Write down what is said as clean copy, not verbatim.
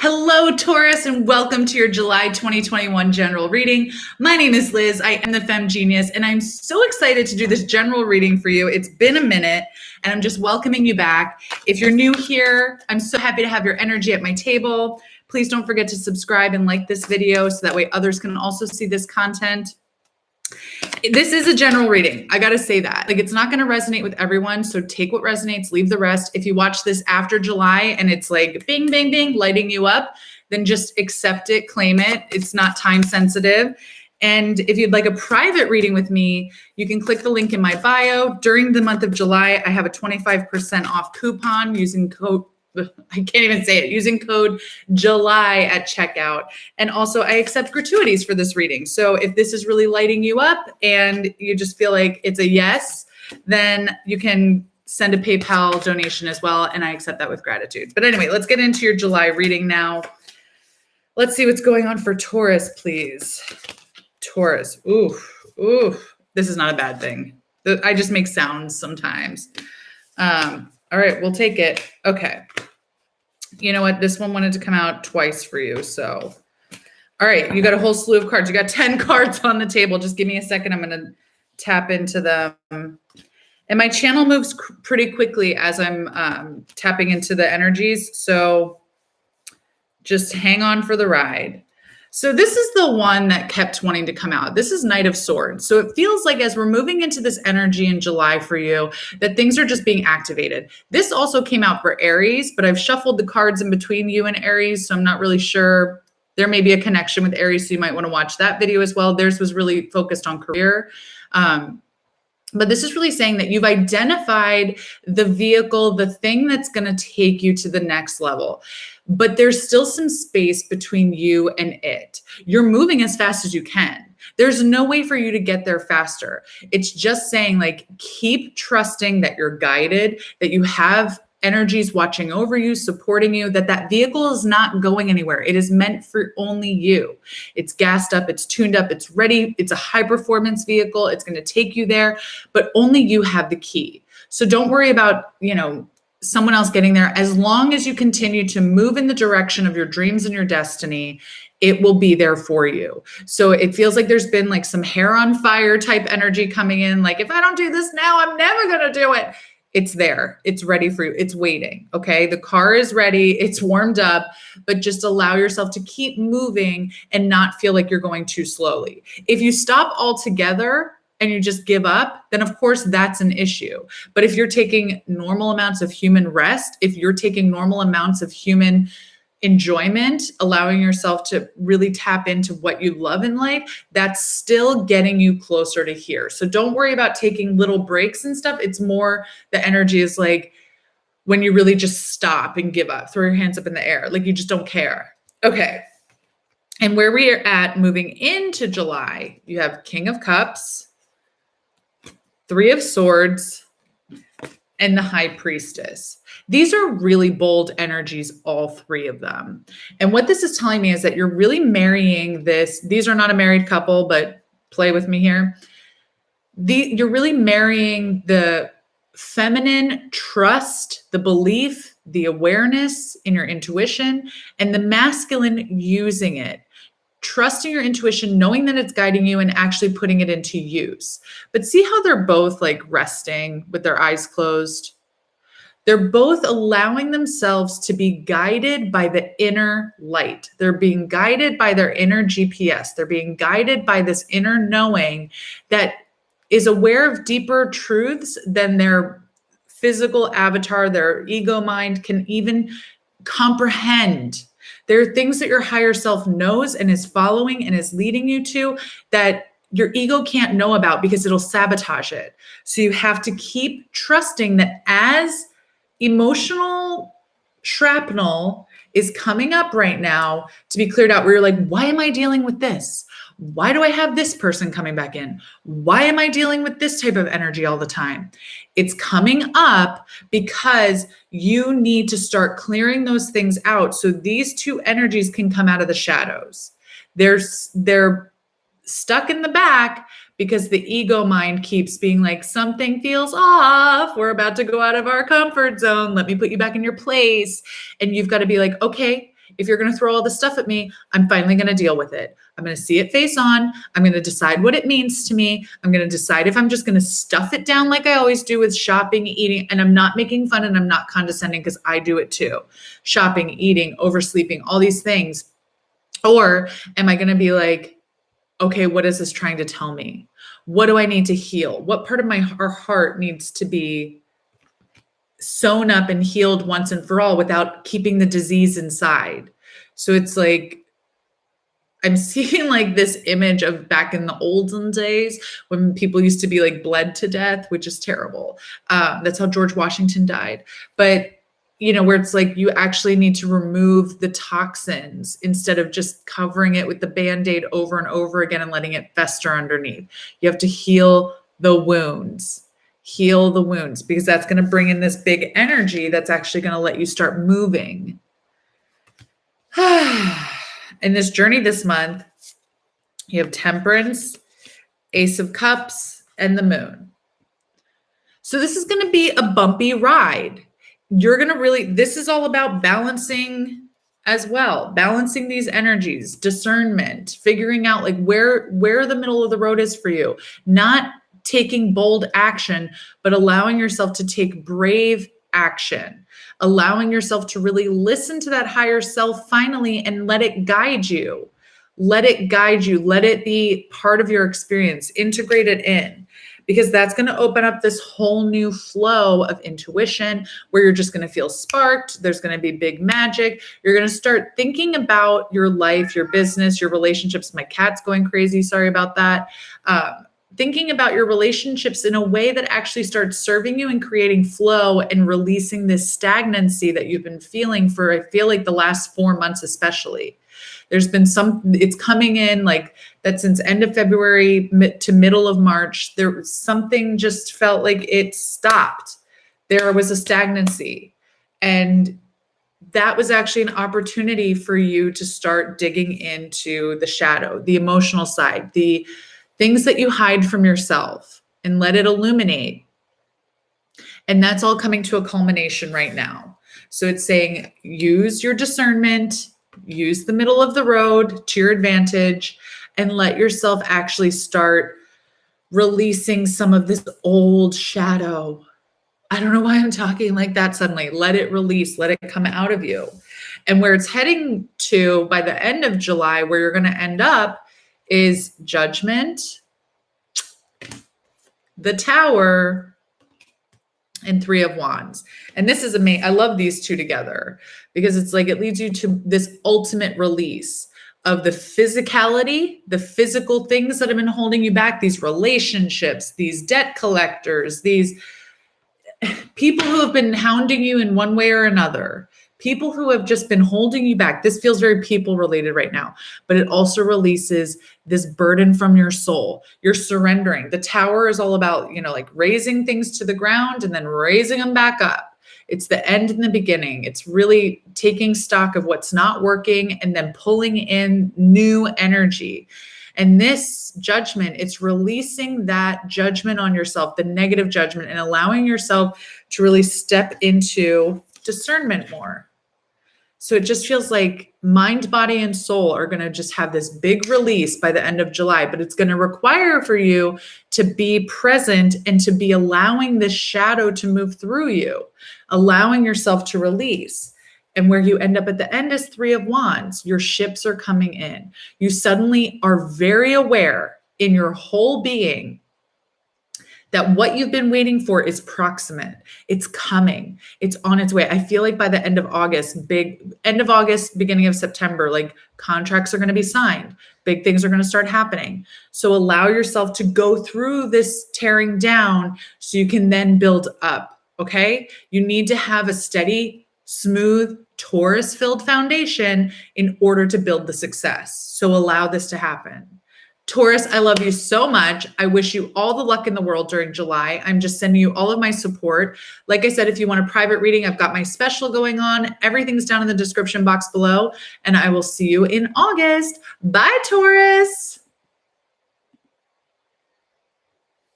Hello, Taurus, and welcome to your July 2021 general reading. My name is Liz. I am the Femme Genius, and I'm so excited to do this general reading for you. It's been a minute, and I'm just welcoming you back. If you're new here, I'm so happy to have your energy at my table. Please don't forget to subscribe and like this video so that way others can also see this content. This is a general reading. I got to say that. Like, it's not going to resonate with everyone. So take what resonates, leave the rest. If you watch this after July and it's like bing, bing, bing, lighting you up, then just accept it, claim it. It's not time sensitive. And if you'd like a private reading with me, you can click the link in my bio. During the month of July, I have a 25% off coupon using code, I can't even say it, using code July at checkout. And also I accept gratuities for this reading. So if this is really lighting you up and you just feel like it's a yes, then you can send a PayPal donation as well. And I accept that with gratitude. But anyway, let's get into your July reading now. Let's see what's going on for Taurus, please. Taurus, ooh. This is not a bad thing. I just make sounds sometimes. All right, we'll take it. Okay. You know what? This one wanted to come out twice for you. So, all right, you got a whole slew of cards. You got 10 cards on the table. Just give me a second. I'm going to tap into them. And my channel moves pretty quickly as I'm tapping into the energies. So just hang on for the ride. So this is the one that kept wanting to come out. This is Knight of Swords. So it feels like as we're moving into this energy in July for you, that things are just being activated. This also came out for Aries, but I've shuffled the cards in between you and Aries, so I'm not really sure. There may be a connection with Aries, so you might want to watch that video as well. Theirs was really focused on career. But this is really saying that you've identified the vehicle, the thing that's going to take you to the next level. But there's still some space between you and it. You're moving as fast as you can. There's no way for you to get there faster. It's just saying, like, keep trusting that you're guided, that you have energies watching over you, supporting you, that vehicle is not going anywhere. It is meant for only you. It's gassed up, it's tuned up, it's ready. It's a high performance vehicle. It's going to take you there, but only you have the key. So don't worry about, someone else getting there. As long as you continue to move in the direction of your dreams and your destiny, it will be there for you. So it feels like there's been like some hair on fire type energy coming in. Like, if I don't do this now, I'm never going to do it. It's there. It's ready for you. It's waiting. Okay. The car is ready. It's warmed up, but just allow yourself to keep moving and not feel like you're going too slowly. If you stop altogether and you just give up, then of course that's an issue. But if you're taking normal amounts of human rest, if you're taking normal amounts of human enjoyment, allowing yourself to really tap into what you love in life, that's still getting you closer to here. So don't worry about taking little breaks and stuff. It's more the energy is like when you really just stop and give up, throw your hands up in the air, like you just don't care. Okay. And where we are at moving into July, you have King of Cups, Three of Swords, and the High Priestess. These are really bold energies, all three of them. And what this is telling me is that you're really marrying this. These are not a married couple, but play with me here. You're really marrying the feminine trust, the belief, the awareness in your intuition, and the masculine using it. Trusting your intuition, knowing that it's guiding you, and actually putting it into use. But see how they're both like resting with their eyes closed? They're both allowing themselves to be guided by the inner light. They're being guided by their inner GPS. They're being guided by this inner knowing that is aware of deeper truths than their physical avatar, their ego mind can even comprehend. There are things that your higher self knows and is following and is leading you to that your ego can't know about because it'll sabotage it. So you have to keep trusting that as emotional shrapnel is coming up right now to be cleared out, where you're like, why am I dealing with this? Why do I have this person coming back in? Why am I dealing with this type of energy all the time? It's coming up because you need to start clearing those things out so these two energies can come out of the shadows. They're stuck in the back because the ego mind keeps being like, something feels off. We're about to go out of our comfort zone. Let me put you back in your place. And you've got to be like, okay, If you're going to throw all this stuff at me, I'm finally going to deal with it. I'm going to see it face on. I'm going to decide what it means to me. I'm going to decide if I'm just going to stuff it down like I always do with shopping, eating, and I'm not making fun and I'm not condescending because I do it too. Shopping, eating, oversleeping, all these things. Or am I going to be like, okay, what is this trying to tell me? What do I need to heal? What part of my heart needs to be sewn up and healed once and for all without keeping the disease inside? So it's like, I'm seeing like this image of back in the olden days when people used to be like bled to death, which is terrible. That's how George Washington died. But where it's like you actually need to remove the toxins instead of just covering it with the Band-Aid over and over again and letting it fester underneath. You have to heal the wounds, because that's going to bring in this big energy that's actually going to let you start moving. In this journey this month, you have Temperance, Ace of Cups, and the Moon. So this is going to be a bumpy ride. You're going to this is all about balancing as well, balancing these energies, discernment, figuring out like where the middle of the road is for you, not taking bold action, but allowing yourself to take brave action, allowing yourself to really listen to that higher self finally and let it guide you. Let it guide you. Let it be part of your experience. Integrate it in. Because that's going to open up this whole new flow of intuition where you're just going to feel sparked. There's going to be big magic. You're going to start thinking about your life, your business, your relationships. My cat's going crazy. Sorry about that. Thinking about your relationships in a way that actually starts serving you and creating flow and releasing this stagnancy that you've been feeling for, I feel like the last 4 months, especially. There's been it's coming in like that since end of February to middle of March, there was something just felt like it stopped. There was a stagnancy. And that was actually an opportunity for you to start digging into the shadow, the emotional side, the things that you hide from yourself, and let it illuminate. And that's all coming to a culmination right now. So it's saying, use your discernment, use the middle of the road to your advantage, and let yourself actually start releasing some of this old shadow. I don't know why I'm talking like that suddenly. Let it release, let it come out of you. And where it's heading to by the end of July, where you're going to end up is Judgment, the Tower, and Three of Wands. And this is amazing. I love these two together because it's like it leads you to this ultimate release of the physicality, the physical things that have been holding you back, these relationships, these debt collectors, these people who have been hounding you in one way or another, people who have just been holding you back. This feels very people related right now, but it also releases this burden from your soul. You're surrendering. The Tower is all about, like raising things to the ground and then raising them back up. It's the end and the beginning. It's really taking stock of what's not working and then pulling in new energy. And this Judgment, it's releasing that judgment on yourself, the negative judgment, and allowing yourself to really step into discernment more. So it just feels like mind, body, and soul are going to just have this big release by the end of July, but it's going to require for you to be present and to be allowing this shadow to move through you, allowing yourself to release. And where you end up at the end is Three of Wands. Your ships are coming in. You suddenly are very aware in your whole being that what you've been waiting for is proximate. It's coming. It's on its way. I feel like by the end of August, beginning of September, like contracts are going to be signed. Big things are going to start happening. So allow yourself to go through this tearing down so you can then build up. Okay? You need to have a steady, smooth, Taurus-filled foundation in order to build the success. So allow this to happen. Taurus, I love you so much. I wish you all the luck in the world during July. I'm just sending you all of my support. Like I said, if you want a private reading, I've got my special going on. Everything's down in the description box below, and I will see you in August. Bye, Taurus.